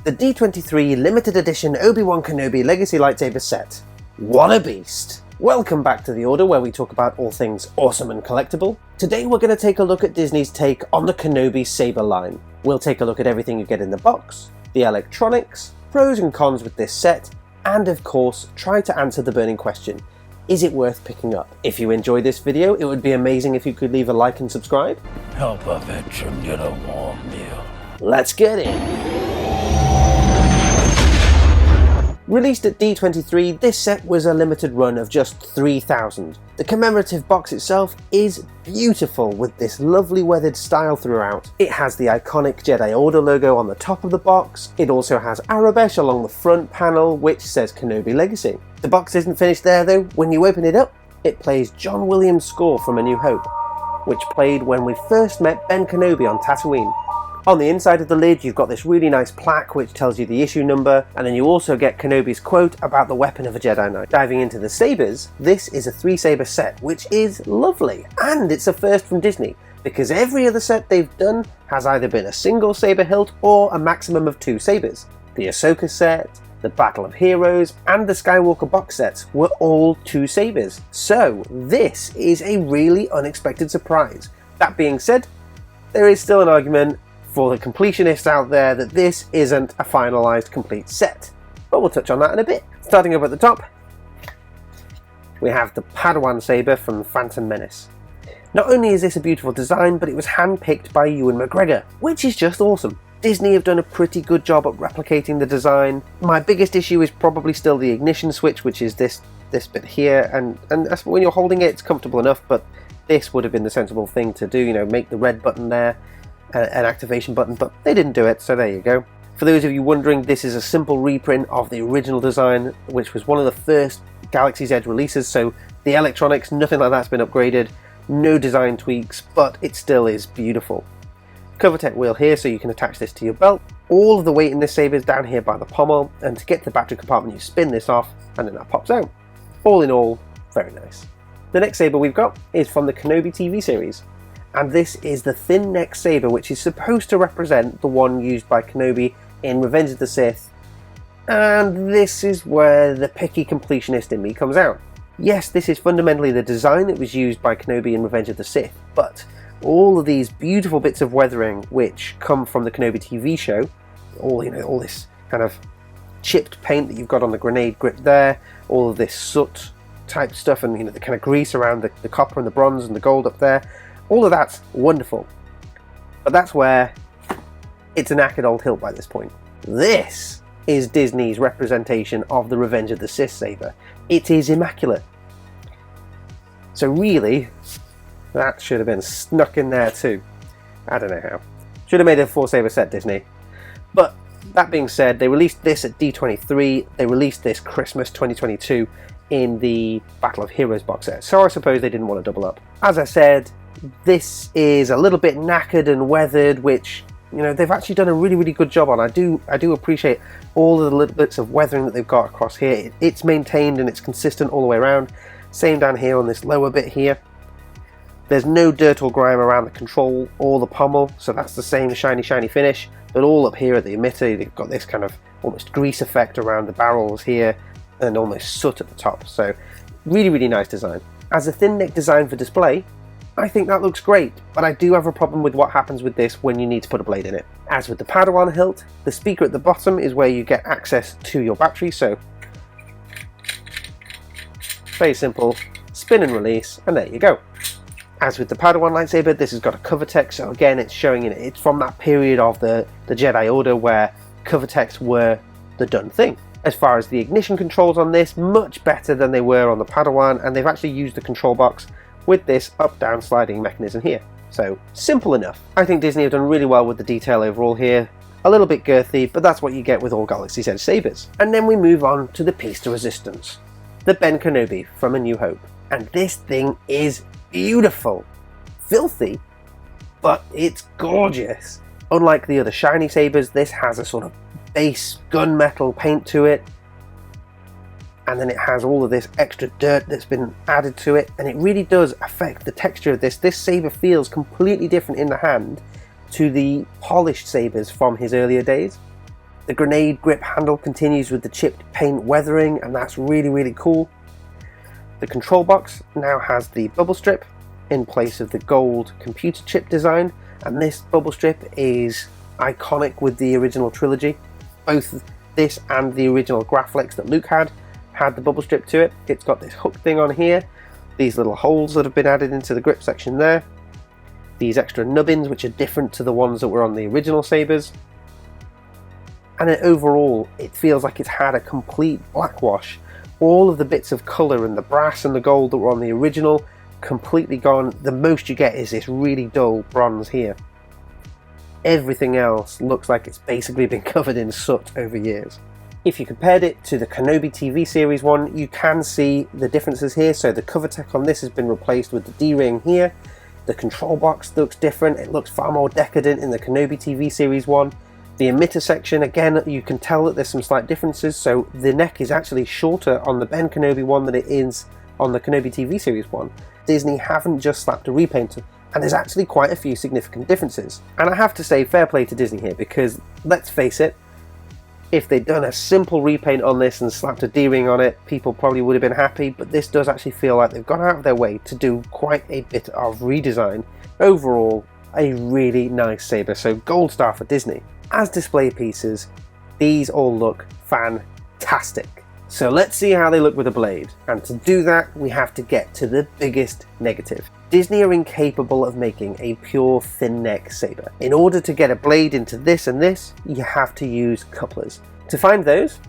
The D23 limited edition Obi-Wan Kenobi Legacy Lightsaber set. What a beast! Welcome back to The Order, where we talk about all things awesome and collectible. Today we're going to take a look at Disney's take on the Kenobi Saber line. We'll take a look at everything you get in the box, the electronics, pros and cons with this set, and of course try to answer the burning question: is it worth picking up? If you enjoyed this video, it would be amazing if you could leave a like and subscribe. Help a veteran get a warm meal. Let's get in! Released at D23, this set was a limited run of just 3,000. The commemorative box itself is beautiful with this lovely weathered style throughout. It has the iconic Jedi Order logo on the top of the box. It also has Arabesh along the front panel, which says Kenobi Legacy. The box isn't finished there though. When you open it up, it plays John Williams' score from A New Hope, which played when we first met Ben Kenobi on Tatooine. On the inside of the lid, you've got this really nice plaque which tells you the issue number, and then you also get Kenobi's quote about the weapon of a Jedi Knight. Diving into the sabers, this is a 3-saber set, which is lovely, and it's a first from Disney, because every other set they've done has either been a single saber hilt or a maximum of 2 sabers. The Ahsoka set, the Battle of Heroes, and the Skywalker box sets were all 2 sabers, so this is a really unexpected surprise. That being said, there is still an argument for the completionists out there that this isn't a finalised complete set, but we'll touch on that in a bit. Starting up at the top, we have the Padawan saber from the Phantom Menace. Not only is this a beautiful design, but it was hand-picked by Ewan McGregor, which is just awesome. Disney have done a pretty good job at replicating the design. My biggest issue is probably still the ignition switch, which is this bit here, and when you're holding it, it's comfortable enough, but this would have been the sensible thing to do, you know, make the red button there an activation button, but they didn't do it, so there you go. For those of you wondering, this is a simple reprint of the original design, which was one of the first Galaxy's Edge releases, so the electronics, nothing like that's been upgraded, no design tweaks, but it still is beautiful. CoverTech wheel here, so you can attach this to your belt. All of the weight in this saber is down here by the pommel, and to get to the battery compartment you spin this off, and then that pops out. All in all, very nice. The next saber we've got is from the Kenobi TV series. And this is the thin neck saber, which is supposed to represent the one used by Kenobi in Revenge of the Sith, and this is where the picky completionist in me comes out. Yes, this is fundamentally the design that was used by Kenobi in Revenge of the Sith, but all of these beautiful bits of weathering which come from the Kenobi TV show, all this kind of chipped paint that you've got on the grenade grip there, all of this soot type stuff, and the kind of grease around the copper and the bronze and the gold up there. All of that's wonderful, but that's where it's a knackered old hilt by this point. This is Disney's representation of the Revenge of the Sith saber. It is immaculate. So really, that should have been snuck in there too. I don't know how. Should have made a 4-saber set, Disney. But that being said, they released this at D23. They released this Christmas 2022 in the Battle of Heroes box set. So I suppose they didn't want to double up. As I said, this is a little bit knackered and weathered, which they've actually done a really good job on. I do appreciate all of the little bits of weathering that they've got across here. It's maintained and it's consistent all the way around. Same down here on this lower bit here. There's no dirt or grime around the control or the pommel, so that's the same shiny finish. But all up here at the emitter, they've got this kind of almost grease effect around the barrels here and almost soot at the top. So really nice design. As a thin neck design for display, I think that looks great, but I do have a problem with what happens with this when you need to put a blade in it. As with the Padawan hilt, the speaker at the bottom is where you get access to your battery, so very simple, spin and release, and there you go. As with the Padawan lightsaber, this has got a cover text, so again it's showing it's from that period of the Jedi Order where cover texts were the done thing. As far as the ignition controls on this, much better than they were on the Padawan, and they've actually used the control box with this up-down sliding mechanism here. So, simple enough. I think Disney have done really well with the detail overall here. A little bit girthy, but that's what you get with all Galaxy's Edge sabers. And then we move on to the piece de resistance, the Ben Kenobi from A New Hope. And this thing is beautiful. Filthy, but it's gorgeous. Unlike the other shiny sabers, this has a sort of base gunmetal paint to it, and then it has all of this extra dirt that's been added to it, and it really does affect the texture of this. This saber feels completely different in the hand to the polished sabers from his earlier days. The grenade grip handle continues with the chipped paint weathering, and that's really cool. The control box now has the bubble strip in place of the gold computer chip design, and this bubble strip is iconic with the original trilogy. Both this and the original Graphics that Luke had the bubble strip to it. It's got this hook thing on here, these little holes that have been added into the grip section there, these extra nubbins which are different to the ones that were on the original sabers, and then overall it feels like it's had a complete blackwash. All of the bits of colour and the brass and the gold that were on the original completely gone. The most you get is this really dull bronze here. Everything else looks like it's basically been covered in soot over years. If you compared it to the Kenobi TV series one, you can see the differences here. So the cover tech on this has been replaced with the D-ring here. The control box looks different. It looks far more decadent in the Kenobi TV series one. The emitter section, again, you can tell that there's some slight differences. So the neck is actually shorter on the Ben Kenobi one than it is on the Kenobi TV series one. Disney haven't just slapped a repaint, and there's actually quite a few significant differences. And I have to say fair play to Disney here, because let's face it, if they'd done a simple repaint on this and slapped a D-ring on it, people probably would have been happy, but this does actually feel like they've gone out of their way to do quite a bit of redesign. Overall, a really nice saber, so gold star for Disney. As display pieces, these all look fantastic. So let's see how they look with a blade, and to do that we have to get to the biggest negative. Disney are incapable of making a pure thin neck saber. In order to get a blade into this and this, you have to use couplers. To find those,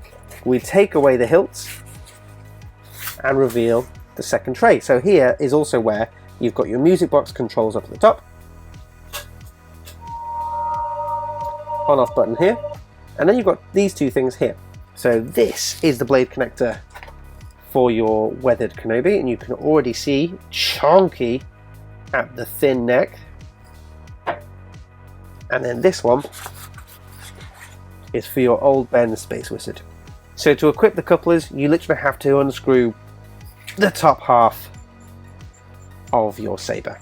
we take away the hilts and reveal the second tray. So here is also where you've got your music box controls up at the top, on off button here, and then you've got these two things here. So this is the blade connector for your weathered Kenobi, and you can already see chonky at the thin neck. And then this one is for your old Ben Space Wizard. So to equip the couplers, you literally have to unscrew the top half of your saber.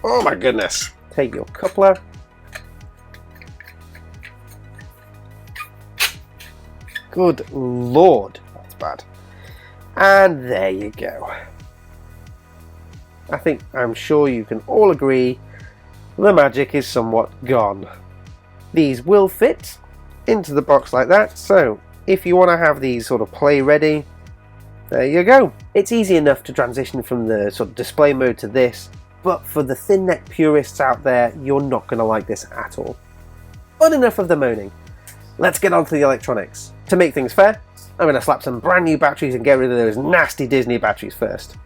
Oh my goodness. Take your coupler, good lord, that's bad. And there you go. I'm sure you can all agree the magic is somewhat gone. These will fit into the box like that, so if you want to have these sort of play ready, there you go. It's easy enough to transition from the sort of display mode to this, but for the thin neck purists out there, you're not going to like this at all. But enough of the moaning. Let's get on to the electronics. To make things fair, I'm going to slap some brand new batteries and get rid of those nasty Disney batteries first.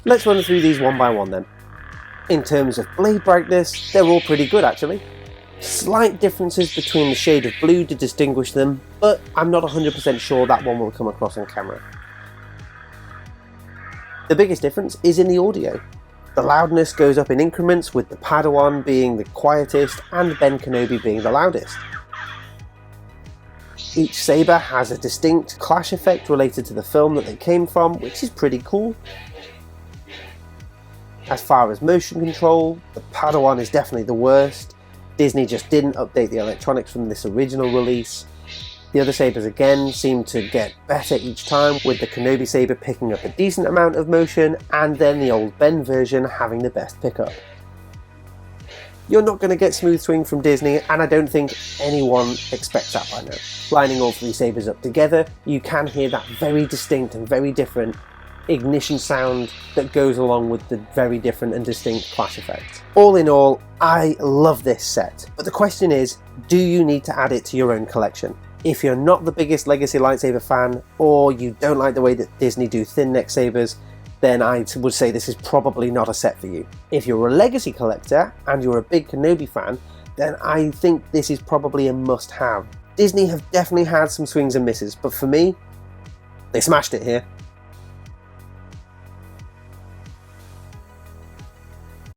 Let's run through these one by one then. In terms of blade brightness, they're all pretty good actually. Slight differences between the shade of blue to distinguish them, but I'm not 100% sure that one will come across on camera. The biggest difference is in the audio. The loudness goes up in increments, with the Padawan being the quietest and Ben Kenobi being the loudest. Each saber has a distinct clash effect related to the film that they came from, which is pretty cool. As far as motion control, the Padawan is definitely the worst. Disney just didn't update the electronics from this original release. The other sabers again seem to get better each time, with the Kenobi saber picking up a decent amount of motion, and then the old Ben version having the best pickup. You're not going to get smooth swing from Disney, and I don't think anyone expects that by now. Lining all three sabers up together, you can hear that very distinct and very different ignition sound that goes along with the very different and distinct clash effect. All in all, I love this set, but the question is, do you need to add it to your own collection? If you're not the biggest Legacy lightsaber fan, or you don't like the way that Disney do thin neck sabers, then I would say this is probably not a set for you. If you're a Legacy collector and you're a big Kenobi fan, then I think this is probably a must-have. Disney have definitely had some swings and misses, but for me, they smashed it here.